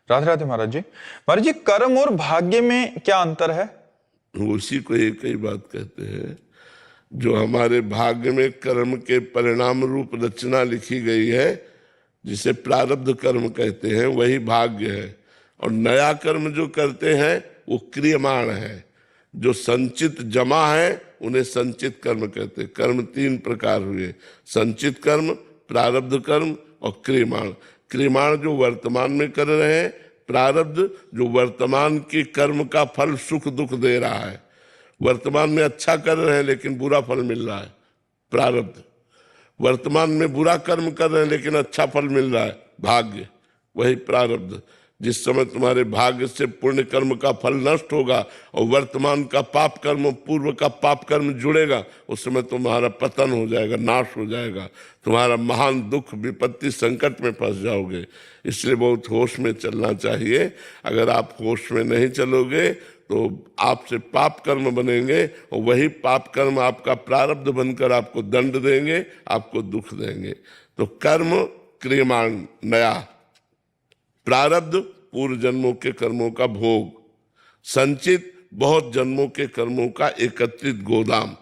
राधे राधे महाराज जी। महाराज जी, कर्म और भाग्य में क्या अंतर है? उसी को एक ही बात कहते हैं। जो हमारे भाग्य में कर्म के परिणाम रूप रचना लिखी गई है, जिसे प्रारब्ध कर्म कहते हैं, वही भाग्य है। और नया कर्म जो करते हैं वो क्रियमाण है। जो संचित जमा है उन्हें संचित कर्म कहते हैं। कर्म तीन प्रकार हुए: संचित कर्म, प्रारब्ध कर्म और क्रियमाण। क्रियमाण जो वर्तमान में कर रहे हैं, प्रारब्ध जो वर्तमान के कर्म का फल सुख दुख दे रहा है। वर्तमान में अच्छा कर रहे हैं लेकिन बुरा फल मिल रहा है, प्रारब्ध। वर्तमान में बुरा कर्म कर रहे हैं लेकिन अच्छा फल मिल रहा है, भाग्य, वही प्रारब्ध। जिस समय तुम्हारे भाग्य से पुण्य कर्म का फल नष्ट होगा और वर्तमान का पाप कर्म, पूर्व का पाप कर्म जुड़ेगा, उस समय तुम्हारा पतन हो जाएगा, नाश हो जाएगा, तुम्हारा महान दुख, विपत्ति, संकट में फंस जाओगे। इसलिए बहुत होश में चलना चाहिए। अगर आप होश में नहीं चलोगे तो आपसे पाप कर्म बनेंगे और वही पाप कर्म आपका प्रारब्ध बनकर आपको दंड देंगे, आपको दुख देंगे। तो कर्म क्रियमाण नया, प्रारब्ध पूर्व जन्मों के कर्मों का भोग, संचित बहुत जन्मों के कर्मों का एकत्रित गोदाम।